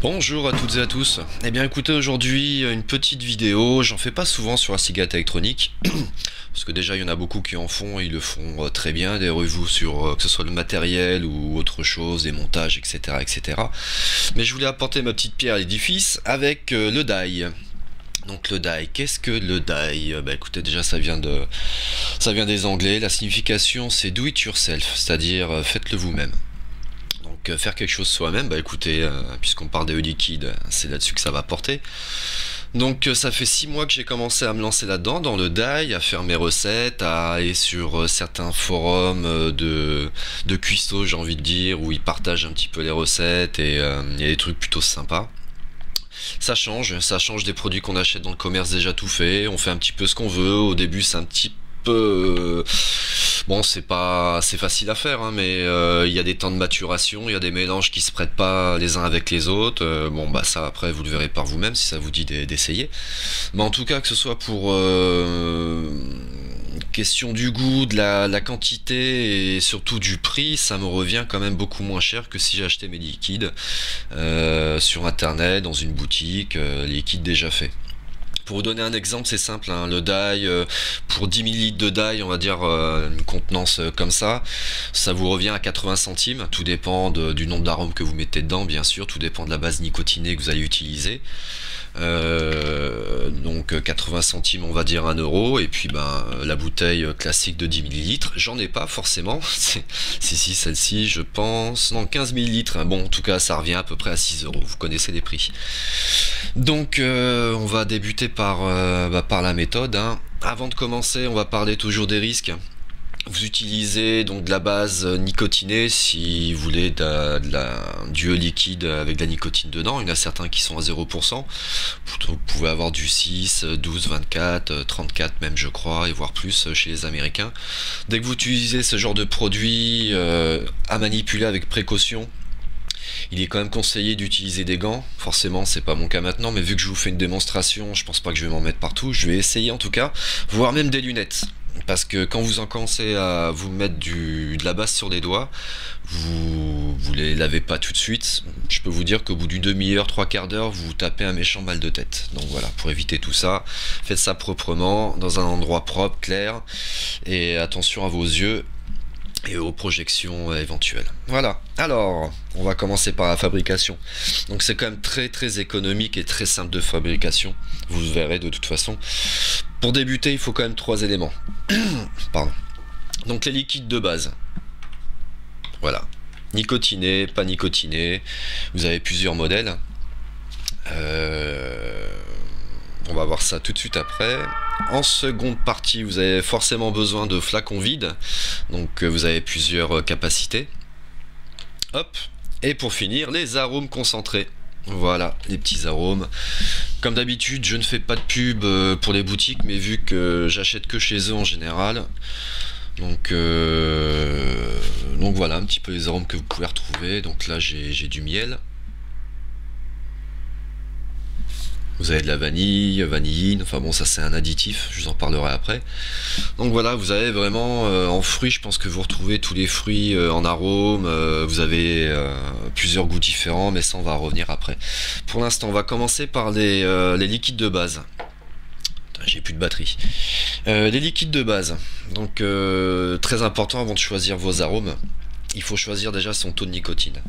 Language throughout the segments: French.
Bonjour à toutes et à tous. Eh bien écoutez, aujourd'hui une petite vidéo, j'en fais pas souvent sur la cigarette électronique, parce que déjà il y en a beaucoup qui en font, et ils le font très bien, des reviews sur que ce soit le matériel ou autre chose, des montages, etc. etc. Mais je voulais apporter ma petite pierre à l'édifice avec le die. Donc le die, qu'est-ce que le die? Bah écoutez, déjà ça vient des anglais, la signification c'est do it yourself, c'est-à-dire faites-le vous-même. Donc faire quelque chose soi-même, bah écoutez, puisqu'on parle des liquides, c'est là-dessus que ça va porter. Donc ça fait 6 mois que j'ai commencé à me lancer là-dedans, dans le die, à faire mes recettes, à aller sur certains forums de cuistots, j'ai envie de dire, où ils partagent un petit peu les recettes et il y a des trucs plutôt sympas. Ça change des produits qu'on achète dans le commerce déjà tout fait, on fait un petit peu ce qu'on veut, au début c'est un petit peu... Bon, c'est facile à faire, hein, mais il y a des temps de maturation, il y a des mélanges qui se prêtent pas les uns avec les autres. Bon, bah ça après vous le verrez par vous-même si ça vous dit d'essayer. Mais en tout cas, que ce soit pour question du goût, de la quantité et surtout du prix, ça me revient quand même beaucoup moins cher que si j'achetais mes liquides sur internet, dans une boutique, liquides déjà faits. Pour vous donner un exemple, c'est simple, hein, le die, pour 10 ml de die, on va dire une contenance comme ça vous revient à 80 centimes, tout dépend du nombre d'arômes que vous mettez dedans, bien sûr, tout dépend de la base nicotinée que vous allez utiliser. Donc 80 centimes, on va dire 1 euro, et puis ben la bouteille classique de 10 millilitres, j'en ai pas forcément, si celle-ci je pense, non 15 millilitres, hein. Bon en tout cas ça revient à peu près à 6 euros, vous connaissez les prix. Donc on va débuter par la méthode, hein. Avant de commencer, on va parler toujours des risques. Vous utilisez donc de la base nicotinée si vous voulez du liquide avec de la nicotine dedans. Il y en a certains qui sont à 0%. Vous pouvez avoir du 6, 12, 24, 34 même je crois, et voire plus chez les Américains. Dès que vous utilisez ce genre de produit à manipuler avec précaution, il est quand même conseillé d'utiliser des gants. Forcément, c'est pas mon cas maintenant, mais vu que je vous fais une démonstration, je pense pas que je vais m'en mettre partout. Je vais essayer en tout cas, voire même des lunettes. Parce que quand vous en commencez à vous mettre de la base sur les doigts, vous les lavez pas tout de suite. Je peux vous dire qu'au bout d'une demi-heure, 3/4 d'heure, vous tapez un méchant mal de tête. Donc voilà, pour éviter tout ça, faites ça proprement, dans un endroit propre, clair, et attention à vos yeux et aux projections éventuelles. Voilà, alors on va commencer par la fabrication. Donc c'est quand même très économique et très simple de fabrication, vous verrez de toute façon. Pour débuter, il faut quand même 3 éléments. Pardon. Donc les liquides de base. Voilà. Nicotiné, pas nicotiné. Vous avez plusieurs modèles. On va voir ça tout de suite après. En seconde partie, vous avez forcément besoin de flacons vides. Donc vous avez plusieurs capacités. Hop. Et pour finir, les arômes concentrés. Voilà, les petits arômes. Comme d'habitude, je ne fais pas de pub pour les boutiques, mais vu que j'achète que chez eux en général. Donc voilà un petit peu les arômes que vous pouvez retrouver. Donc là, j'ai du miel. Vous avez de la vanille, vanilline, enfin bon ça c'est un additif, je vous en parlerai après. Donc voilà, vous avez vraiment en fruits, je pense que vous retrouvez tous les fruits en arôme, vous avez plusieurs goûts différents, mais ça on va revenir après. Pour l'instant on va commencer par les liquides de base. J'ai plus de batterie. Les liquides de base, donc très important avant de choisir vos arômes. Il faut choisir déjà son taux de nicotine.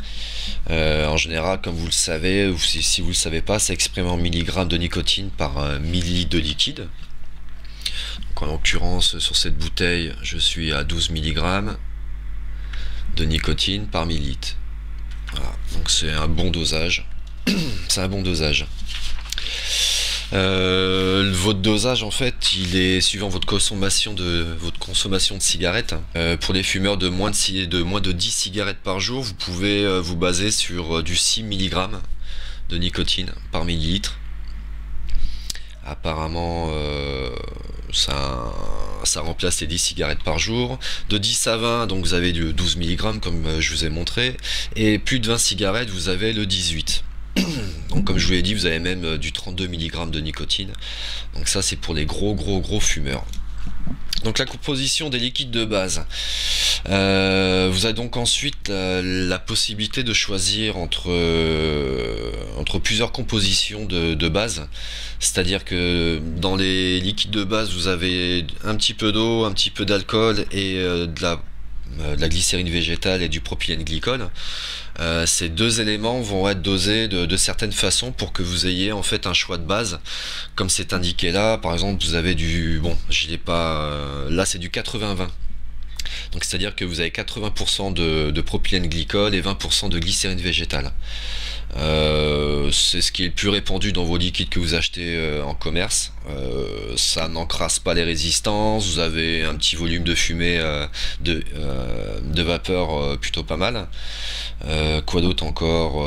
En général, comme vous le savez, ou si vous ne le savez pas, c'est exprimé en milligrammes de nicotine par millilitre de liquide. Donc, en l'occurrence, sur cette bouteille, je suis à 12 mg de nicotine par millilitre. Voilà. Donc c'est un bon dosage. C'est un bon dosage. Votre dosage en fait il est suivant votre consommation de cigarettes. Pour les fumeurs de moins de 10 cigarettes par jour, vous pouvez vous baser sur du 6 mg de nicotine par millilitre. Apparemment ça remplace les 10 cigarettes par jour. De 10 à 20, donc vous avez du 12 mg comme je vous ai montré, et plus de 20 cigarettes vous avez le 18. Donc comme je vous l'ai dit, vous avez même du 32 mg de nicotine. Donc ça c'est pour les gros fumeurs. Donc la composition des liquides de base. Vous avez donc ensuite la possibilité de choisir entre entre plusieurs compositions de base. C'est-à-dire que dans les liquides de base, vous avez un petit peu d'eau, un petit peu d'alcool et de la glycérine végétale et du propylène glycol. Ces deux éléments vont être dosés de certaines façons pour que vous ayez en fait un choix de base, comme c'est indiqué là. Par exemple, vous avez du, bon, je l'ai pas, là c'est du 80-20. Donc c'est-à-dire que vous avez 80% de propylène glycol et 20% de glycérine végétale. C'est ce qui est le plus répandu dans vos liquides que vous achetez en commerce. Ça n'encrasse pas les résistances, vous avez un petit volume de fumée, de vapeur plutôt pas mal. Quoi d'autre encore,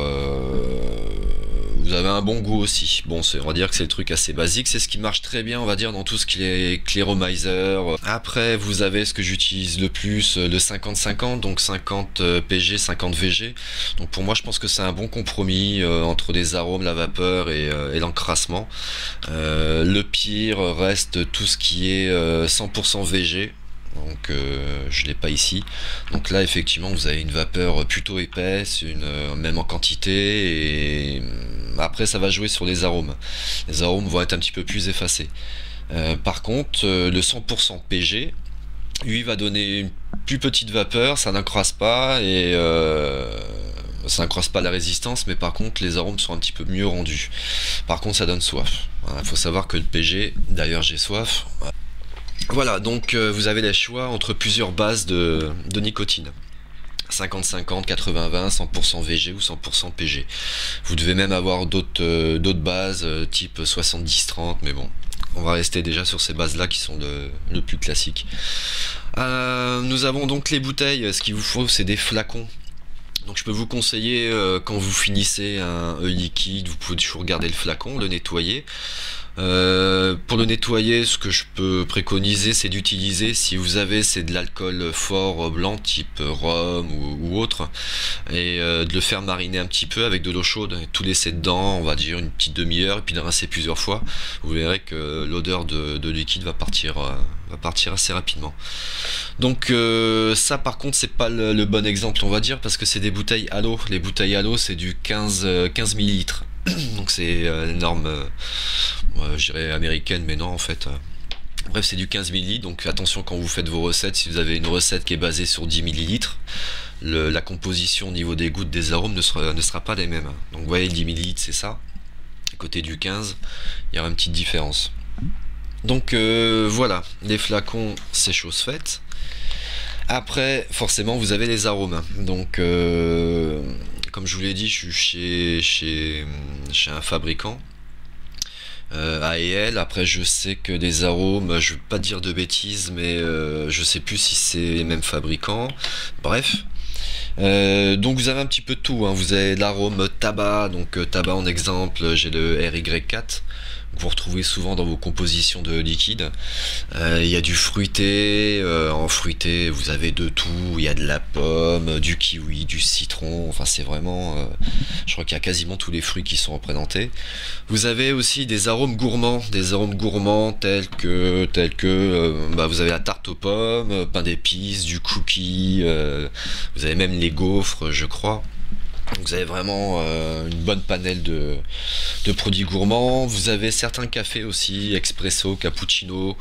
vous avez un bon goût aussi. Bon, on va dire que c'est le truc assez basique, c'est ce qui marche très bien, on va dire, dans tout ce qui est Clearomizer. Après, vous avez ce que j'utilise le plus, le 50-50, donc 50 PG, 50 VG. Donc pour moi, je pense que c'est un bon compromis entre les arômes, la vapeur et l'encrassement. Le pire reste tout ce qui est 100% VG. Donc je l'ai pas ici. Donc là effectivement vous avez une vapeur plutôt épaisse, même en quantité, et après ça va jouer sur les arômes. Les arômes vont être un petit peu plus effacés. Par contre le 100% PG, lui va donner une plus petite vapeur, ça n'encrasse pas et ça n'encrasse pas la résistance, mais par contre les arômes sont un petit peu mieux rendus. Par contre ça donne soif. Il faut savoir que le PG, d'ailleurs j'ai soif. Voilà, donc vous avez les choix entre plusieurs bases de nicotine. 50-50, 80-20, 100% VG ou 100% PG. Vous devez même avoir d'autres bases type 70-30, mais bon, on va rester déjà sur ces bases-là qui sont le plus classique. Nous avons donc les bouteilles, ce qu'il vous faut c'est des flacons. Donc je peux vous conseiller, quand vous finissez un liquide, vous pouvez toujours garder le flacon, le nettoyer. Pour le nettoyer, ce que je peux préconiser, c'est d'utiliser, si vous avez c'est de l'alcool fort blanc type rhum ou autre, et de le faire mariner un petit peu avec de l'eau chaude, et tout laisser dedans, on va dire une petite demi-heure, et puis de rincer plusieurs fois. Vous verrez que l'odeur de liquide va partir assez rapidement. Donc ça par contre c'est pas le bon exemple, on va dire, parce que c'est des bouteilles à l'eau. Les bouteilles à l'eau c'est du 15 ml. Donc c'est une norme, je dirais américaine, mais non en fait. Bref, c'est du 15 ml, donc attention quand vous faites vos recettes, si vous avez une recette qui est basée sur 10 ml, la composition au niveau des gouttes, des arômes ne sera pas les mêmes. Donc vous voyez, le 10 ml c'est ça. À côté du 15, il y aura une petite différence. Donc voilà, les flacons c'est chose faite. Après, forcément, vous avez les arômes. Donc, comme je vous l'ai dit, je suis chez un fabricant, A&L. Après, je sais que des arômes, je ne veux pas dire de bêtises, mais je sais plus si c'est les mêmes fabricants. Bref. Donc vous avez un petit peu de tout, hein. Vous avez l'arôme tabac, donc tabac en exemple, j'ai le RY4. Vous retrouvez souvent dans vos compositions de liquide. Il y a du fruité, en fruité vous avez de tout, il y a de la pomme, du kiwi, du citron, enfin c'est vraiment, je crois qu'il y a quasiment tous les fruits qui sont représentés. Vous avez aussi des arômes gourmands tels que vous avez la tarte aux pommes, pain d'épices, du cookie, vous avez même les gaufres je crois. Vous avez vraiment une bonne panelle de produits gourmands. Vous avez certains cafés aussi, expresso, cappuccino.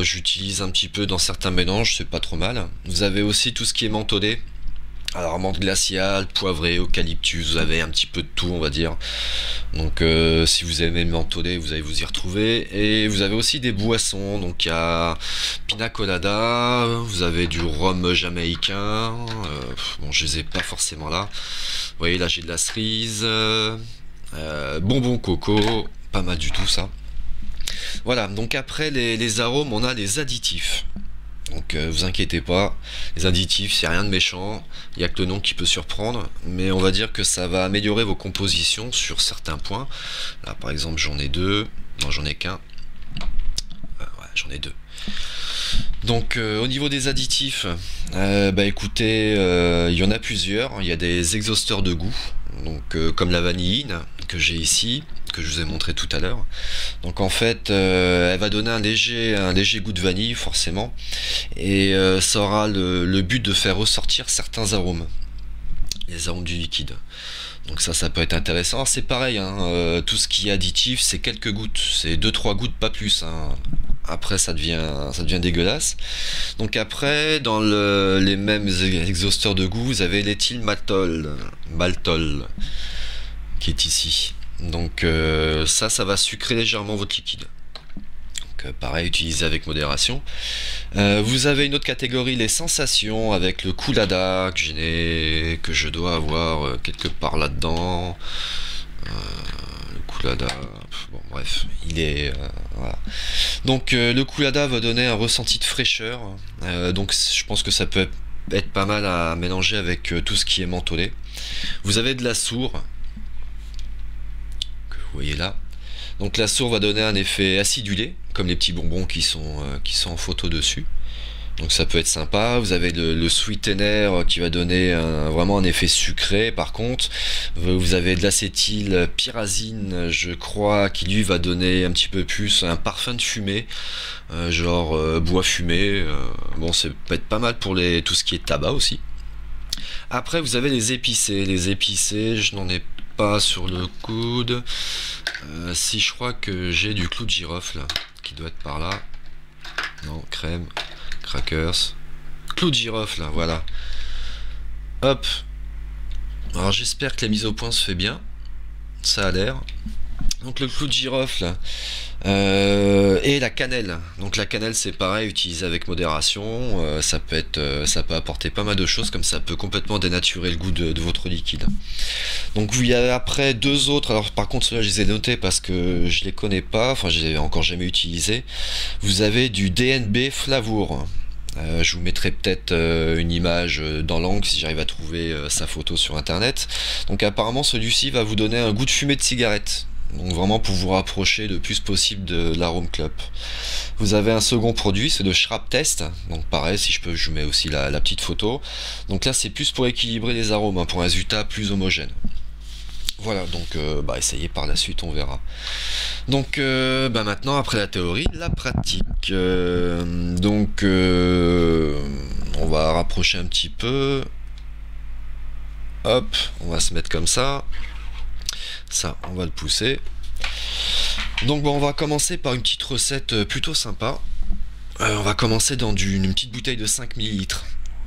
J'utilise un petit peu dans certains mélanges, c'est pas trop mal. Vous avez aussi tout ce qui est mentholé. Alors menthe glaciale, poivrée, eucalyptus, vous avez un petit peu de tout on va dire. Donc si vous aimez le mentholé, vous allez vous y retrouver. Et vous avez aussi des boissons, donc il y a pina colada, vous avez du rhum jamaïcain, bon je les ai pas forcément là. Vous voyez là j'ai de la cerise, bonbon coco, pas mal du tout ça. Voilà, donc après les arômes, on a les additifs. Donc vous inquiétez pas, les additifs c'est rien de méchant, il n'y a que le nom qui peut surprendre, mais on va dire que ça va améliorer vos compositions sur certains points. Là par exemple j'en ai deux, non j'en ai qu'un, ouais, j'en ai deux. Donc au niveau des additifs, écoutez, il y en a plusieurs, il y a des exhausteurs de goût, donc comme la vanilline que j'ai ici, que je vous ai montré tout à l'heure. Donc en fait elle va donner un léger goût de vanille forcément, et ça aura le but de faire ressortir certains arômes, les arômes du liquide. Donc ça peut être intéressant. C'est pareil, hein, tout ce qui est additif, c'est quelques gouttes, c'est 2-3 gouttes, pas plus, hein. Après ça devient dégueulasse. Donc après, dans les mêmes exhausteurs de goût, vous avez l'éthyle maltol, qui est ici. Donc ça va sucrer légèrement votre liquide. Donc pareil, utilisez avec modération. Vous avez une autre catégorie, les sensations, avec le Coolada que je dois avoir quelque part là-dedans. Le Coolada, bon bref, il est voilà. Donc le Coolada va donner un ressenti de fraîcheur. Donc je pense que ça peut être pas mal à mélanger avec tout ce qui est mentholé. Vous avez de la sour que vous voyez là. Donc la sour va donner un effet acidulé, comme les petits bonbons qui sont en photo dessus. Donc ça peut être sympa. Vous avez le sweetener qui va donner vraiment un effet sucré. Par contre, vous avez de l'acétyl pyrazine, je crois, qui lui va donner un petit peu plus un parfum de fumée, genre bois fumé. Bon, ça peut être pas mal pour tout ce qui est tabac aussi. Après, vous avez les épicés. Les épicés, je n'en ai pas sur le coude. Si, je crois que j'ai du clou de girofle qui doit être par là. Non, crème, crackers, clou de girofle, voilà. Hop. Alors j'espère que la mise au point se fait bien. Ça a l'air. Donc le clou de girofle et la cannelle. Donc la cannelle, c'est pareil, utilisé avec modération. Ça peut apporter pas mal de choses, comme ça peut complètement dénaturer le goût de votre liquide. Donc il y a après deux autres. Alors par contre ceux-là je les ai notés parce que je les connais pas, enfin je les ai encore jamais utilisés. Vous avez du DNB Flavour. Je vous mettrai peut-être une image dans l'angle si j'arrive à trouver sa photo sur internet. Donc apparemment celui-ci va vous donner un goût de fumée de cigarette. Donc vraiment pour vous rapprocher le plus possible de l'arôme club. Vous avez un second produit, c'est de Shrap Test. Donc pareil, si je peux, je vous mets aussi la petite photo. Donc là c'est plus pour équilibrer les arômes, hein, pour un résultat plus homogène. Voilà, donc essayez par la suite, on verra. Donc maintenant, après la théorie, la pratique. On va rapprocher un petit peu. Hop, on va se mettre comme ça. Ça, on va le pousser. Donc on va commencer par une petite recette plutôt sympa. On va commencer dans une petite bouteille de 5 ml.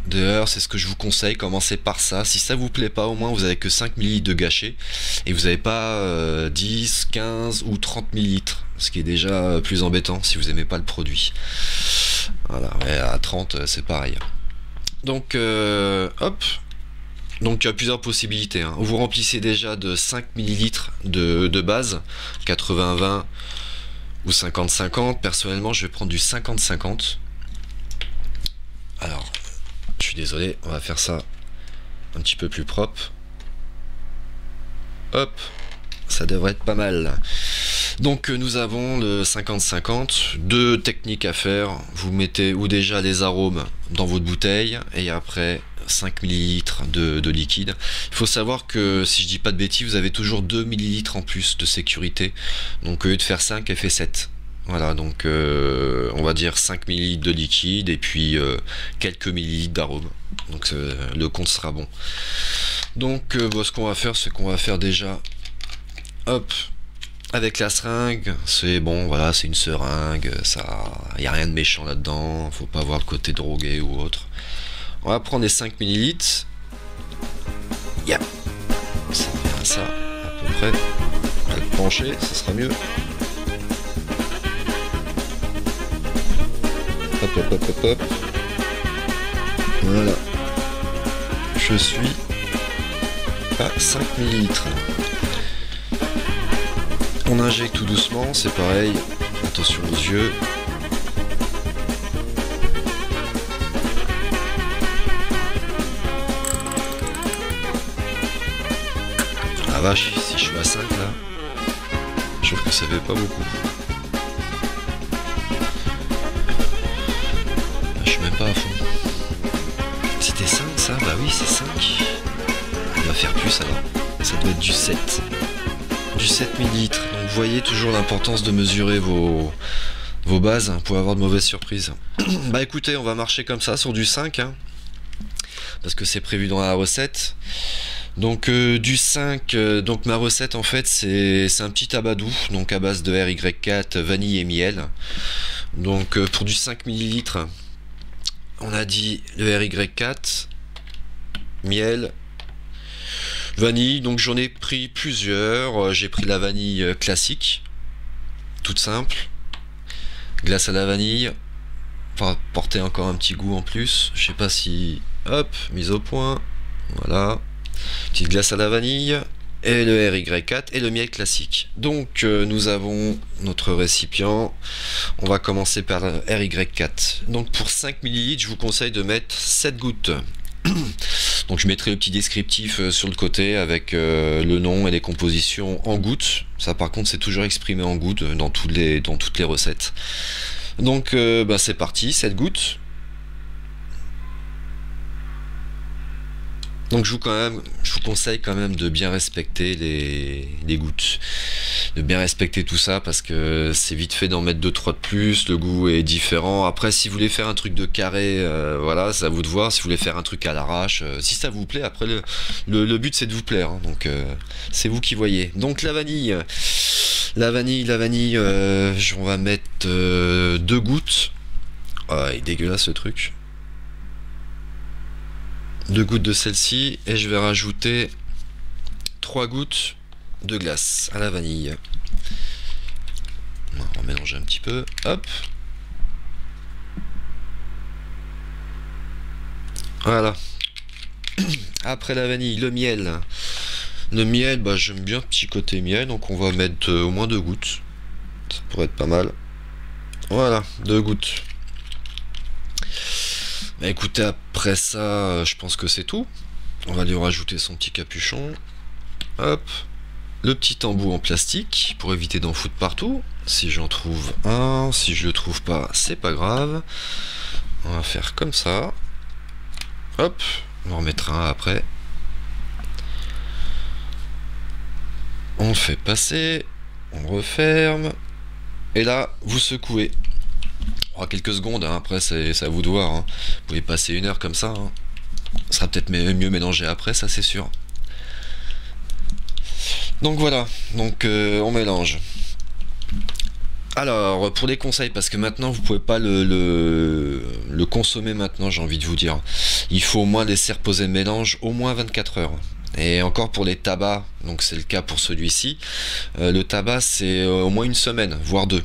D'ailleurs, c'est ce que je vous conseille, commencez par ça. Si ça vous plaît pas, au moins vous avez que 5 ml de gâché et vous n'avez pas 10, 15 ou 30 ml, ce qui est déjà plus embêtant si vous aimez pas le produit. Voilà, ouais, à 30 c'est pareil. Donc hop. Donc il y a plusieurs possibilités, hein. Vous remplissez déjà de 5 ml de base, 80-20 ou 50-50. Personnellement je vais prendre du 50-50. Alors je suis désolé, on va faire ça un petit peu plus propre. Hop, ça devrait être pas mal. Donc nous avons le 50-50, deux techniques à faire. Vous mettez ou déjà les arômes dans votre bouteille et après 5 ml de liquide. Il faut savoir que si je dis pas de bêtises, vous avez toujours 2 ml en plus de sécurité. Donc au lieu de faire 5, elle fait 7. Voilà, donc on va dire 5 ml de liquide et puis quelques millilitres d'arôme. Donc le compte sera bon. Donc ce qu'on va faire, c'est qu'on va faire déjà, hop, avec la seringue. C'est bon, voilà, c'est une seringue, ça, il n'y a rien de méchant là-dedans, faut pas avoir le côté drogué ou autre. On va prendre les 5 ml. Yeah. C'est bien ça, à peu près. On va le pencher, ça sera mieux. Hop, hop, hop, hop, hop. Voilà. Je suis à 5 ml. On injecte tout doucement, c'est pareil. Attention aux yeux. Ah vache, si je suis à 5 là, je trouve que ça fait pas beaucoup. Je suis même pas à fond. C'était 5 ça? Bah oui, c'est 5. On va faire plus alors. Ça doit être du 7. Du 7 ml. Donc vous voyez toujours l'importance de mesurer vos bases pour avoir de mauvaises surprises. Bah écoutez, on va marcher comme ça sur du 5, hein, parce que c'est prévu dans la recette. Donc du 5, donc ma recette en fait c'est un petit tabac doux, donc à base de RY4, vanille et miel. Donc pour du 5 millilitres, on a dit le RY4, miel, vanille. Donc j'en ai pris plusieurs, j'ai pris la vanille classique, toute simple, glace à la vanille, pour porter encore un petit goût en plus. Je sais pas si... Hop, mise au point, voilà. Petite glace à la vanille et le RY4 et le miel classique. Donc nous avons notre récipient. On va commencer par le RY4. Donc pour 5 ml, je vous conseille de mettre 7 gouttes. Donc je mettrai le petit descriptif sur le côté avec le nom et les compositions en gouttes. Ça par contre c'est toujours exprimé en gouttes dans toutes les recettes. Donc c'est parti, 7 gouttes. Donc je vous conseille quand même de bien respecter les gouttes, de bien respecter tout ça parce que c'est vite fait d'en mettre 2-3 de plus, le goût est différent. Après si vous voulez faire un truc de carré, voilà, c'est à vous de voir. Si vous voulez faire un truc à l'arrache, si ça vous plaît, après le but c'est de vous plaire, hein, donc c'est vous qui voyez. Donc la vanille, on va mettre 2 gouttes. Oh, il est dégueulasse ce truc. 2 gouttes de celle-ci et je vais rajouter 3 gouttes de glace à la vanille. On va mélanger un petit peu, hop. Voilà. Après la vanille, le miel. Le miel, j'aime bien le petit côté miel, donc on va mettre au moins 2 gouttes. Ça pourrait être pas mal. Voilà, 2 gouttes. Bah écoutez, après ça, je pense que c'est tout. On va lui rajouter son petit capuchon. Hop. Le petit embout en plastique pour éviter d'en foutre partout. Si j'en trouve un, si je le trouve pas, c'est pas grave. On va faire comme ça. Hop. On en remettra un après. On le fait passer. On referme. Et là, vous secouez. Quelques secondes, hein, après c'est à vous de voir, hein. Vous pouvez passer 1 heure comme ça, hein. Ça sera peut-être mieux mélangé après, ça c'est sûr. Donc voilà, donc on mélange. Alors pour les conseils, parce que maintenant vous pouvez pas le consommer maintenant, j'ai envie de vous dire. Il faut au moins laisser reposer le mélange au moins 24 heures. Et encore pour les tabacs, donc c'est le cas pour celui-ci, le tabac c'est au moins 1 semaine, voire 2.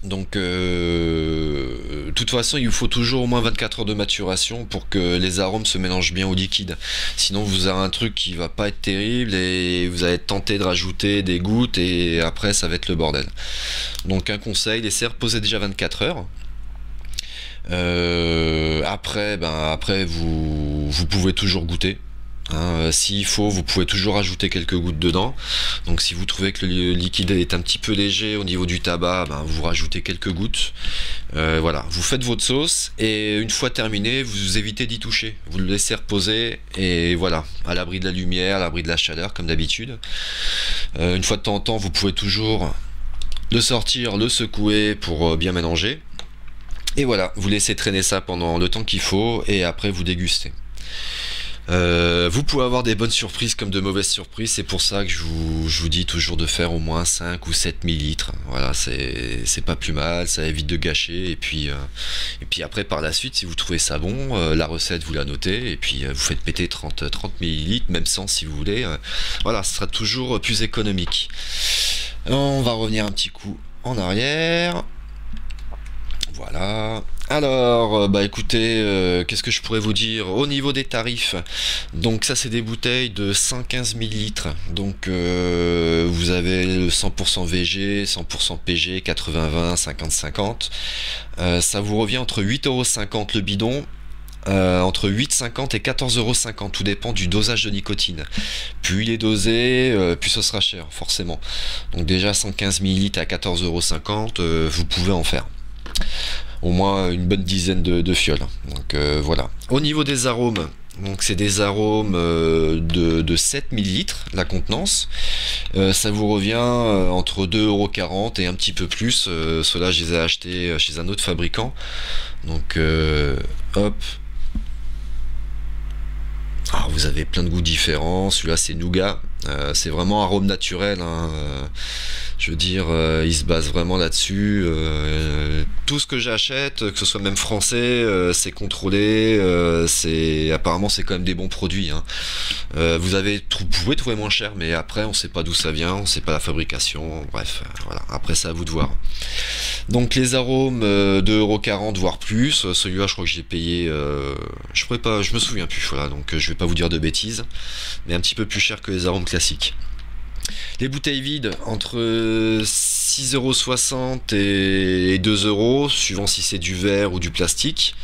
Donc de toute façon il vous faut toujours au moins 24 heures de maturation pour que les arômes se mélangent bien au liquide. Sinon vous aurez un truc qui va pas être terrible et vous allez être tenté de rajouter des gouttes et après ça va être le bordel. Donc un conseil, laissez reposer déjà 24 heures. Après vous pouvez toujours goûter. Hein, s'il faut, vous pouvez toujours ajouter quelques gouttes dedans. Donc si vous trouvez que le liquide est un petit peu léger au niveau du tabac, vous rajoutez quelques gouttes. Voilà, vous faites votre sauce et une fois terminé, vous évitez d'y toucher. Vous le laissez reposer et voilà, à l'abri de la lumière, à l'abri de la chaleur comme d'habitude. Une fois de temps en temps, vous pouvez toujours le sortir, le secouer pour bien mélanger. Et voilà, vous laissez traîner ça pendant le temps qu'il faut et après vous dégustez. Vous pouvez avoir des bonnes surprises comme de mauvaises surprises, c'est pour ça que je vous dis toujours de faire au moins 5 ou 7 millilitres. Voilà, c'est pas plus mal, ça évite de gâcher, et puis après par la suite, si vous trouvez ça bon, la recette vous la notez, et puis vous faites péter 30 millilitres, même 100 si vous voulez. Voilà, ce sera toujours plus économique. On va revenir un petit coup en arrière. Voilà. Alors, écoutez, qu'est-ce que je pourrais vous dire au niveau des tarifs? Donc ça c'est des bouteilles de 115 millilitres. Donc vous avez le 100% VG, 100% PG, 80-20, 50-50. Ça vous revient entre 8,50 € le bidon. Entre 8,50 et 14,50 €, tout dépend du dosage de nicotine. Plus il est dosé, plus ce sera cher, forcément. Donc déjà 115 millilitres à 14,50 €, vous pouvez en faire au moins une bonne dizaine de fioles. Donc voilà. Au niveau des arômes, donc c'est des arômes de 7 millilitres la contenance. Ça vous revient entre 2,40 € et un petit peu plus. Ceux-là je les ai achetés chez un autre fabricant. Donc hop. Ah Alors vous avez plein de goûts différents. Celui-là c'est nougat. C'est vraiment arôme naturel, hein. Je veux dire, il se base vraiment là-dessus. Tout ce que j'achète, que ce soit même français, c'est contrôlé. Apparemment c'est quand même des bons produits, hein. Vous pouvez trouver moins cher, mais après on sait pas d'où ça vient, on sait pas la fabrication. Bref, voilà. Après c'est à vous de voir. Donc les arômes 2,40 € voire plus. Celui-là je crois que j'ai payé, je me souviens plus. Voilà, donc je vais pas vous dire de bêtises, mais un petit peu plus cher que les arômes classiques. Les bouteilles vides entre 6,60 € et 2 €, suivant si c'est du verre ou du plastique,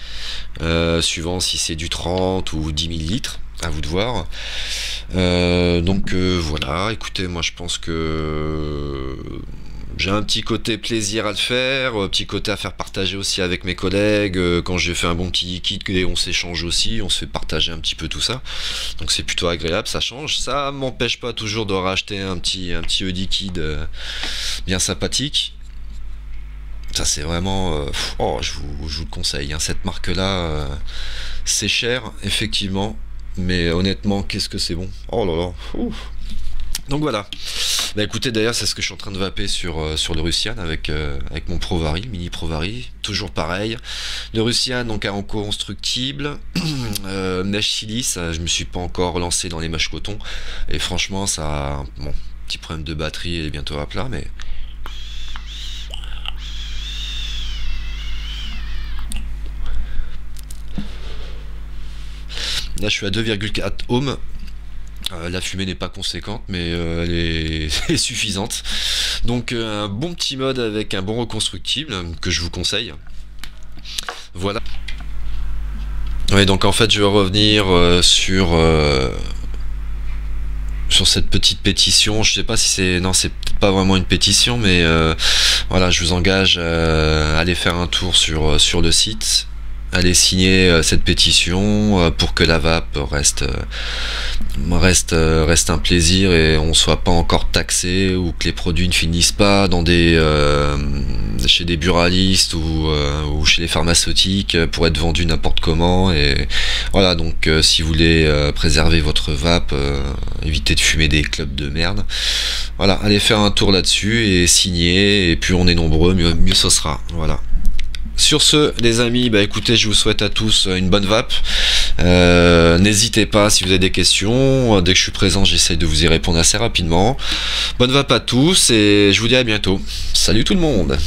suivant si c'est du 30 ou 10 millilitres, à vous de voir. Voilà, écoutez, moi je pense que j'ai un petit côté plaisir à le faire, petit côté à faire partager aussi avec mes collègues, quand j'ai fait un bon petit liquide et on s'échange aussi, on se fait partager un petit peu tout ça, donc c'est plutôt agréable, ça change, ça m'empêche pas toujours de racheter un petit liquide bien sympathique. Ça c'est vraiment, je vous le conseille, hein, cette marque là, c'est cher effectivement, mais honnêtement qu'est-ce que c'est bon, oh là là, ouf. Donc voilà. Bah écoutez, d'ailleurs c'est ce que je suis en train de vaper sur le Russian avec mon Provari, mini Provari, toujours pareil. Le Russian donc un constructible, mèche silice, je me suis pas encore lancé dans les mèches coton, et franchement ça, bon, petit problème de batterie, elle est bientôt à plat, mais là je suis à 2,4 ohms. La fumée n'est pas conséquente, mais elle est suffisante. Donc un bon petit mode avec un bon reconstructible que je vous conseille. Voilà. Ouais, donc en fait je vais revenir sur cette petite pétition. Je sais pas si c'est, non, c'est peut-être pas vraiment une pétition, mais voilà, je vous engage à aller faire un tour sur le site. Allez signer cette pétition pour que la vape reste un plaisir et on soit pas encore taxé, ou que les produits ne finissent pas dans chez des buralistes ou chez les pharmaceutiques pour être vendus n'importe comment. Et voilà, donc si vous voulez préserver votre vape, évitez de fumer des clubs de merde. Voilà, allez faire un tour là-dessus et signer, et plus on est nombreux, mieux ce sera. Voilà. Sur ce, les amis, bah écoutez, je vous souhaite à tous une bonne vape. N'hésitez pas si vous avez des questions. Dès que je suis présent, j'essaie de vous y répondre assez rapidement. Bonne vape à tous et je vous dis à bientôt. Salut tout le monde!